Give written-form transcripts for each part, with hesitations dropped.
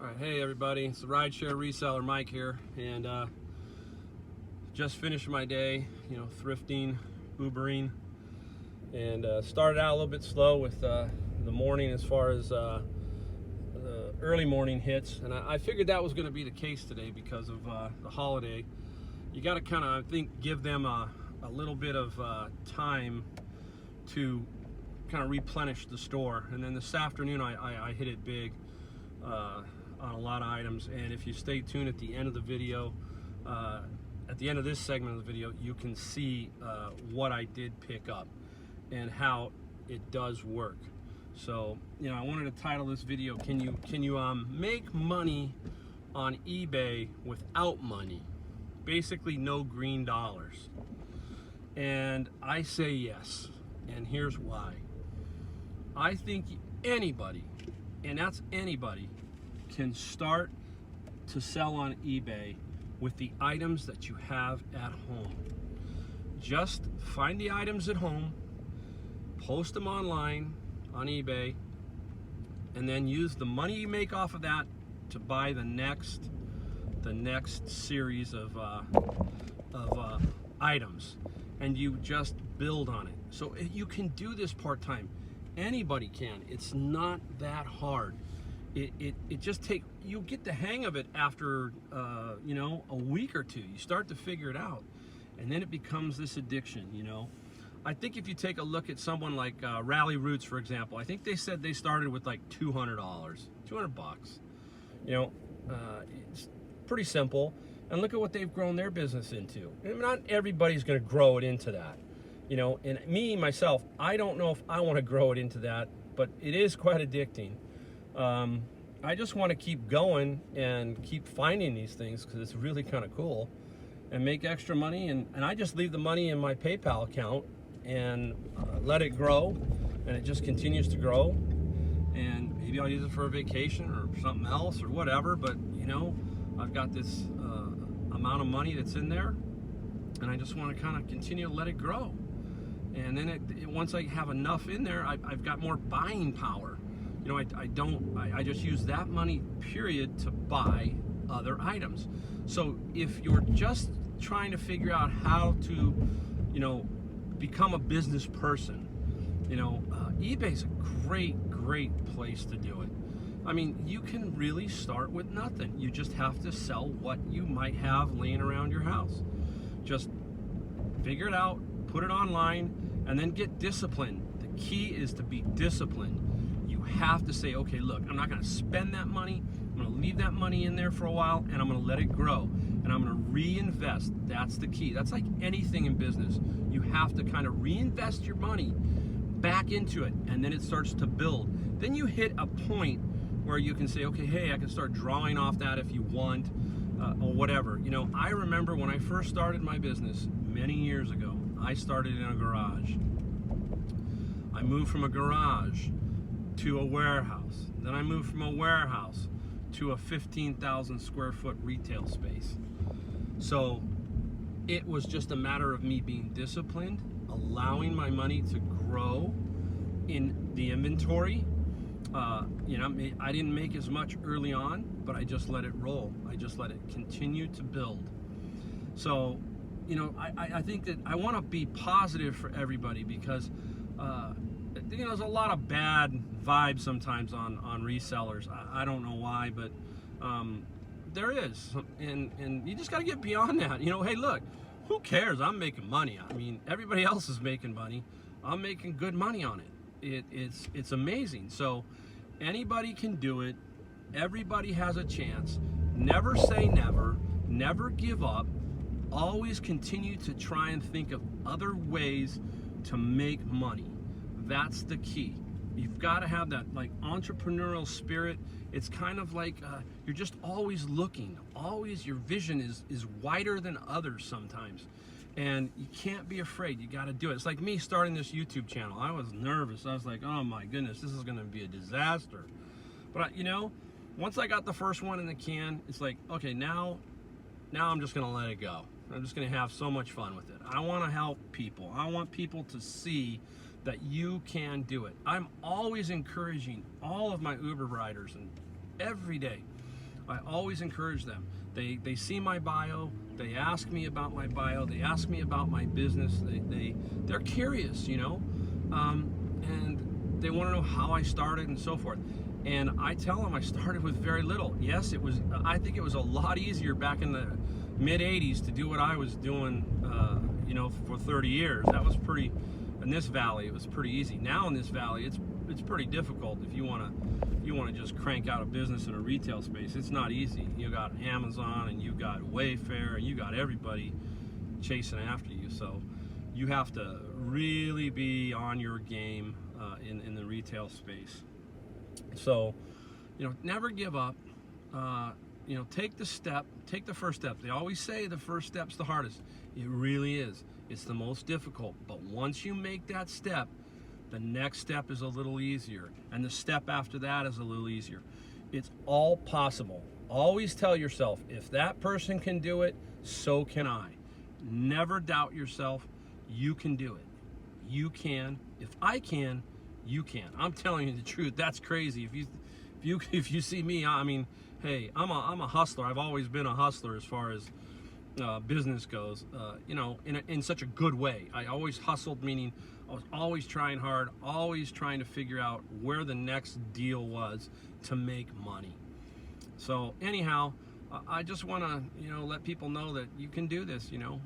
All right, hey everybody, it's the rideshare reseller Mike here, and just finished my day, thrifting, Ubering, and started out a little bit slow with the morning as far as the early morning hits, and I figured that was going to be the case today because of the holiday. You got to kind of, I think, give them a little bit of time to kind of replenish the store, and then this afternoon I hit it big on a lot of items. And if you stay tuned at the end of the video, at the end of this segment of the video, you can see what I did pick up and how it does work. So I wanted to title this video, can you make money on eBay without money? Basically no green dollars. And I say yes, and here's why. I think anybody, and that's anybody, can start to sell on eBay with the items that you have at home. Just find the items at home, post them online on eBay, and then use the money you make off of that to buy the next series of items, and you just build on it. So you can do this part-time. Anybody can. It's not that hard. It just you get the hang of it after a week or two. You start to figure it out, and then it becomes this addiction. I think if you take a look at someone like Rally Roots, for example, I think they said they started with like $200, $200. It's pretty simple, and look at what they've grown their business into. And not everybody's going to grow it into that, and me myself, I don't know if I want to grow it into that, but it is quite addicting. I just want to keep going and keep finding these things because it's really kind of cool, and make extra money, and I just leave the money in my PayPal account and let it grow, and it just continues to grow, and maybe I'll use it for a vacation or something else or whatever, but I've got this amount of money that's in there, and I just want to kind of continue to let it grow. And then once I have enough in there, I've got more buying power. I just use that money, period, to buy other items. So if you're just trying to figure out how to, become a business person, eBay's a great place to do it. I mean, you can really start with nothing. You just have to sell what you might have laying around your house. Just figure it out, put it online, and then get disciplined. The key is to be disciplined. You have to say, okay, look, I'm not going to spend that money. I'm going to leave that money in there for a while, and I'm going to let it grow, and I'm going to reinvest. That's the key. That's like anything in business. You have to kind of reinvest your money back into it, and then it starts to build. Then you hit a point where you can say, okay, hey, I can start drawing off that if you want, or whatever. I remember when I first started my business many years ago, I started in a garage. I moved from a garage to a warehouse. Then I moved from a warehouse to a 15,000 square foot retail space. So it was just a matter of me being disciplined, allowing my money to grow in the inventory. I didn't make as much early on, but I just let it roll. I just let it continue to build. So, I think that I want to be positive for everybody because, there's a lot of bad vibes sometimes on resellers. I don't know why, but there is, and you just got to get beyond that. Hey, look, who cares? I'm making money. I mean, everybody else is making money. I'm making good money on it. It's amazing. So anybody can do it. Everybody has a chance. Never say never. Never give up. Always continue to try and think of other ways to make money. That's the key. You've got to have that entrepreneurial spirit. It's kind of like you're just always looking. Always your vision is wider than others sometimes. And you can't be afraid. You got to do it. It's like me starting this YouTube channel. I was nervous. I was like, oh my goodness, this is going to be a disaster. But once I got the first one in the can, it's like, okay, now I'm just going to let it go. I'm just going to have so much fun with it. I want to help people. I want people to see that you can do it. I'm always encouraging all of my Uber riders, and every day, I always encourage them. They see my bio, they ask me about my bio, they ask me about my business, they're curious, you know, and they want to know how I started and so forth. And I tell them I started with very little. Yes, I think it was a lot easier back in the mid 80s to do what I was doing, you know, for 30 years. That was pretty, in this valley, it was pretty easy. Now in this valley, it's pretty difficult if you want to just crank out a business in a retail space. It's not easy. You got Amazon and you got Wayfair and you got everybody chasing after you. So you have to really be on your game in the retail space. So, you know, never give up. You know, take the first step. They always say the first step's the hardest. It really is. It's the most difficult. But once you make that step, the next step is a little easier. And the step after that is a little easier. It's all possible. Always tell yourself, if that person can do it, so can I. Never doubt yourself. You can do it. You can. If I can, you can. I'm telling you the truth. That's crazy. If you see me, I mean, hey, I'm a hustler. I've always been a hustler as far as business goes. You know, in such a good way. I always hustled, meaning I was always trying hard, always trying to figure out where the next deal was to make money. So anyhow, I just want to, you know, let people know that you can do this. You know,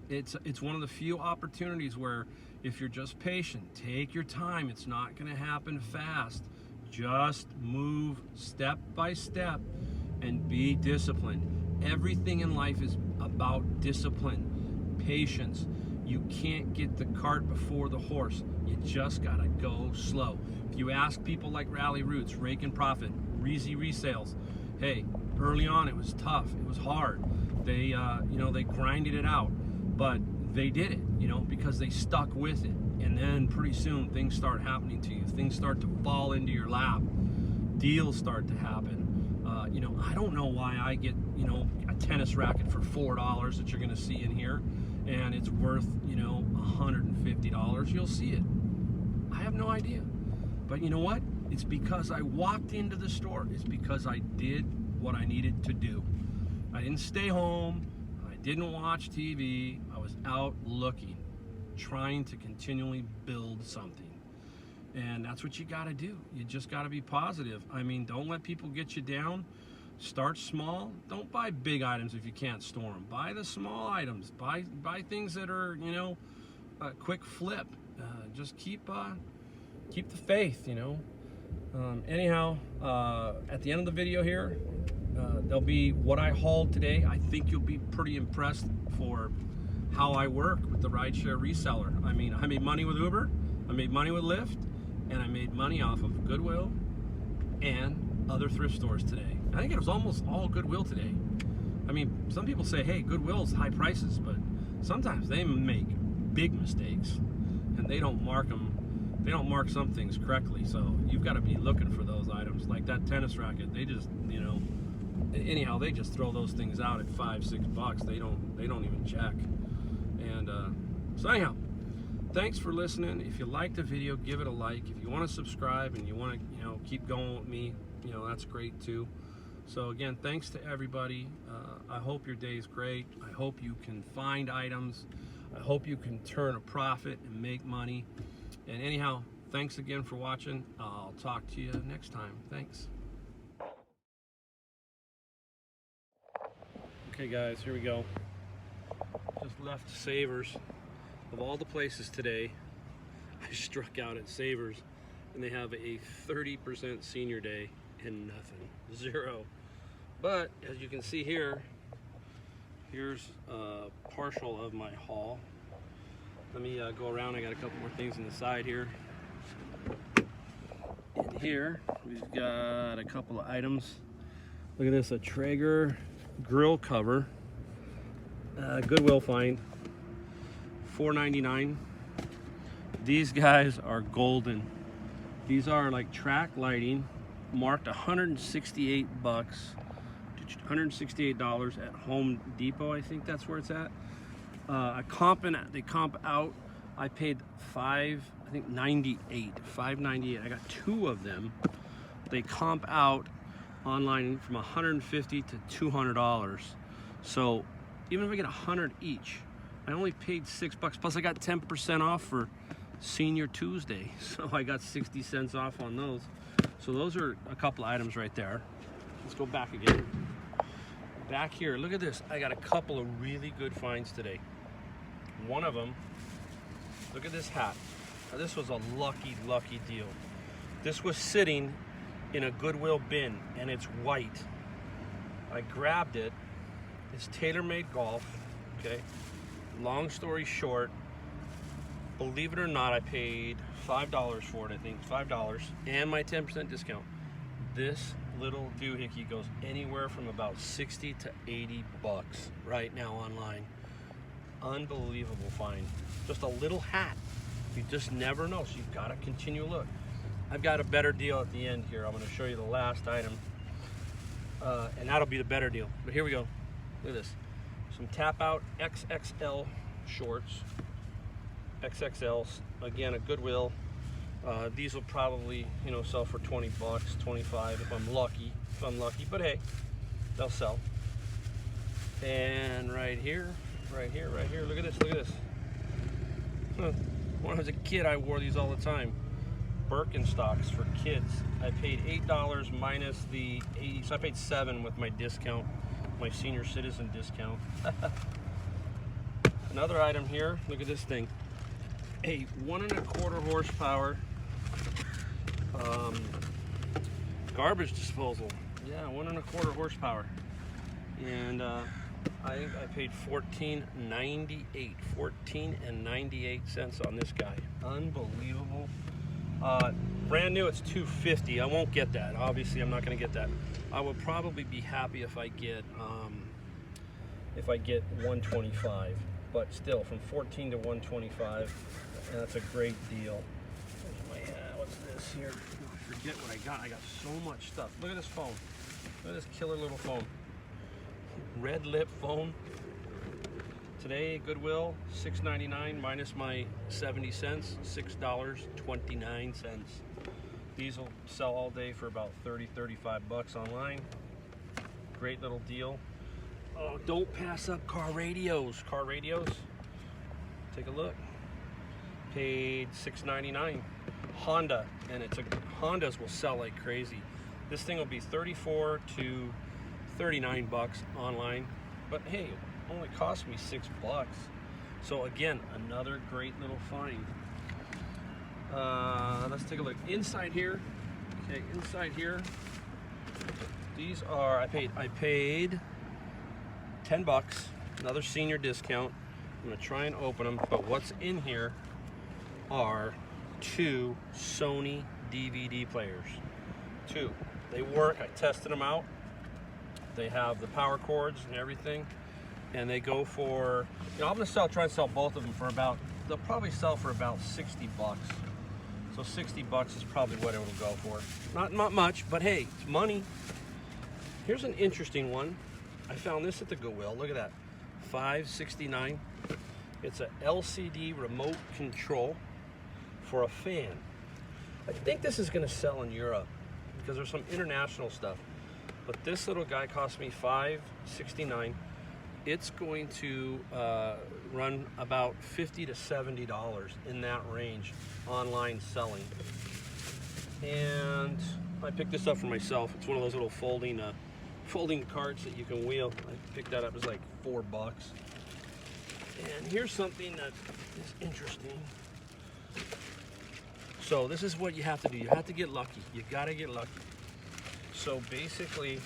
it's one of the few opportunities where if you're just patient, take your time. It's not going to happen fast. Just move step by step and be disciplined. Everything in life is about discipline, patience. You can't get the cart before the horse. You just got to go slow. If you ask people like Rally Roots, Rake and Profit, Reezy Resales, hey, early on it was tough. It was hard. They, you know, they grinded it out, but they did it, you know, because they stuck with it. And then pretty soon things start happening to you. Things start to fall into your lap. Deals start to happen. You know, I don't know why I get, you know, a tennis racket for $4 that you're going to see in here, and it's worth, you know, $150. You'll see it. I have no idea. But you know what? It's because I walked into the store. It's because I did what I needed to do. I didn't stay home. I didn't watch TV. I was out looking, trying to continually build something. And that's what you got to do. You just got to be positive. I mean, don't let people get you down. Start small. Don't buy big items if you can't store them. Buy the small items. Buy things that are, you know, a quick flip. Just keep the faith, you know. Anyhow, at the end of the video here, there'll be what I hauled today. I think you'll be pretty impressed for how I work with the rideshare reseller. I mean, I made money with Uber, I made money with Lyft, and I made money off of Goodwill and other thrift stores today. I think it was almost all Goodwill today. I mean, some people say, hey, Goodwill's high prices, but sometimes they make big mistakes and they don't mark them. They don't mark some things correctly, so you've got to be looking for those items. Like that tennis racket, they just, you know, anyhow, they just throw those things out at $5-6. They don't even check. And so anyhow, thanks for listening. If you liked the video, give it a like. If you want to subscribe and you want to, you know, keep going with me, you know, that's great too. So again, thanks to everybody. I hope your day is great. I hope you can find items. I hope you can turn a profit and make money. And anyhow, thanks again for watching. I'll talk to you next time. Thanks. Okay guys, here we go. Just left Savers. Of all the places today, I struck out at Savers, and they have a 30% senior day and nothing, zero. But as you can see here, here's partial of my haul. Let me go around. I got a couple more things on the side here. In here, we've got a couple of items. Look at this, a Traeger grill cover. Goodwill find, $4.99. These guys are golden. These are like track lighting, marked $168, $168 at Home Depot. I think that's where it's at. They comp out. I paid $5.98. I got two of them. They comp out online from $150 to $200. So even if I get 100 each, I only paid $6. Plus I got 10% off for Senior Tuesday. So I got 60 cents off on those. So those are a couple of items right there. Let's go back again. Back here, look at this. I got a couple of really good finds today. One of them, look at this hat. Now, this was a lucky deal. This was sitting in a Goodwill bin and it's white. I grabbed it. It's TaylorMade Golf, okay? Long story short, believe it or not, I paid $5 for it, I think, $5, and my 10% discount. This little doohickey goes anywhere from about 60 to 80 bucks right now online. Unbelievable find. Just a little hat. You just never know, so you've got to continue to look. I've got a better deal at the end here. I'm going to show you the last item, and that'll be the better deal. But here we go. Look at this. Some tap out XXL shorts. XXLs, again, at Goodwill. These will probably, you know, sell for 20 bucks, 25 if I'm lucky. But hey, they'll sell. And right here, look at this. When I was a kid, I wore these all the time. Birkenstocks for kids. I paid $8 minus the 80, so I paid $7 with my discount, my senior citizen discount. Another item here, look at this thing. A 1 1/4 horsepower garbage disposal. Yeah, 1 1/4 horsepower. And I paid $14.98. $14.98 on this guy. Unbelievable. Brand new, it's $250. I won't get that. Obviously, I'm not going to get that. I would probably be happy if I get $125. But still, from $14 to $125, that's a great deal. What's this here? I forget what I got. I got so much stuff. Look at this phone. Look at this killer little phone. Red lip phone. Today, Goodwill, $6.99 minus my 70 cents, $6.29. These will sell all day for about 30, 35 bucks online. Great little deal. Oh, don't pass up car radios. Car radios. Take a look. Paid $6.99. Honda, and Hondas will sell like crazy. This thing will be 34 to 39 bucks online, but hey, it only cost me $6. So again, another great little find. Let's take a look inside here. Okay, inside here. These are I paid $10. Another senior discount. I'm gonna try and open them, but what's in here are 2 Sony DVD players. 2. They work. I tested them out. They have the power cords and everything, and they go for, you know, I'm gonna try and sell both of them for about, they'll probably sell for about 60 bucks. So 60 bucks is probably what it will go for. Not much, but hey, it's money. Here's an interesting one. I found this at the Goodwill. Look at that. $5.69. It's a LCD remote control for a fan. I think this is going to sell in Europe because there's some international stuff. But this little guy cost me $5.69. It's going to run about $50 to $70 in that range online selling. And I picked this up for myself. It's one of those little folding carts that you can wheel. I picked that up, it was like $4. And here's something that is interesting. So this is what you have to do. You have to get lucky. You gotta get lucky. So basically,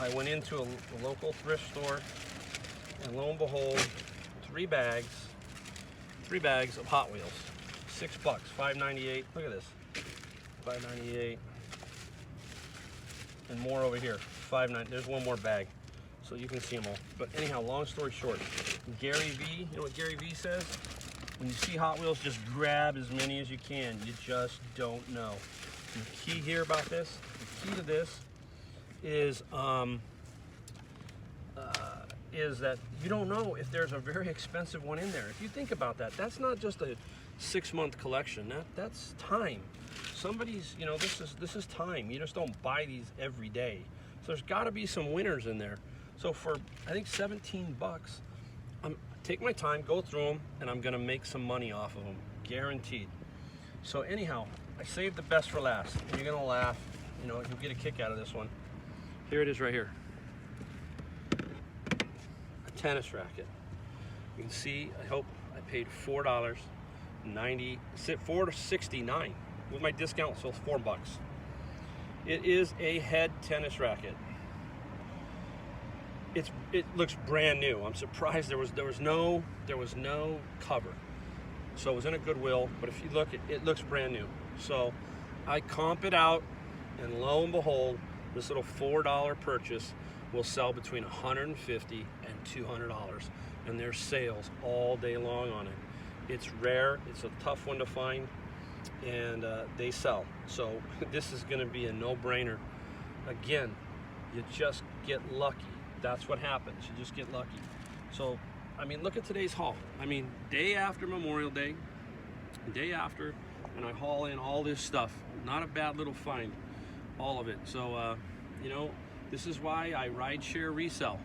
I went into a local thrift store, and lo and behold, 3 bags of Hot Wheels. $6, $5.98. Look at this, $5.98. And more over here, $5.99. There's one more bag, so you can see them all. But anyhow, long story short, Gary V, you know what Gary V says? When you see Hot Wheels, just grab as many as you can. You just don't know. And the key here about this, the key to this is that you don't know if there's a very expensive one in there. If you think about that, that's not just a 6-month collection. That's time. Somebody's, you know, this is time. You just don't buy these every day. So there's got to be some winners in there. So for, I think, 17 bucks, I'm take my time, go through them, and I'm gonna make some money off of them, guaranteed. So anyhow, I saved the best for last. And you're gonna laugh, you know, you'll get a kick out of this one. Here it is right here. A tennis racket. You can see, I hope I paid $4.69 with my discount, so it's $4. It is a head tennis racket. It looks brand new. I'm surprised there was no cover. So it was in a Goodwill, but if you look, it looks brand new. So I comp it out, and lo and behold, this little $4 purchase will sell between $150 and $200, and there's sales all day long on it. It's rare, it's a tough one to find, and they sell. So this is gonna be a no-brainer. Again, you just get lucky. That's what happens, you just get lucky. So, I mean, look at today's haul. I mean, day after Memorial Day, day after, and I haul in all this stuff. Not a bad little find, all of it. So, you know, this is why I ride share resell.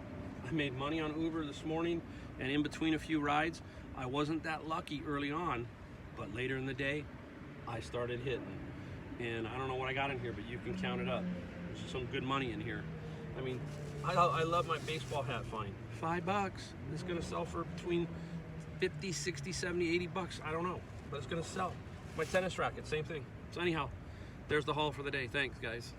I made money on Uber this morning, and in between a few rides, I wasn't that lucky early on, but later in the day, I started hitting. And I don't know what I got in here, but you can count it up. There's some good money in here. I mean, I love my baseball hat find. $5. It's gonna sell for between 50, 60, 70, 80 bucks. I don't know, but it's gonna sell. My tennis racket, same thing. So anyhow, there's the haul for the day. Thanks, guys.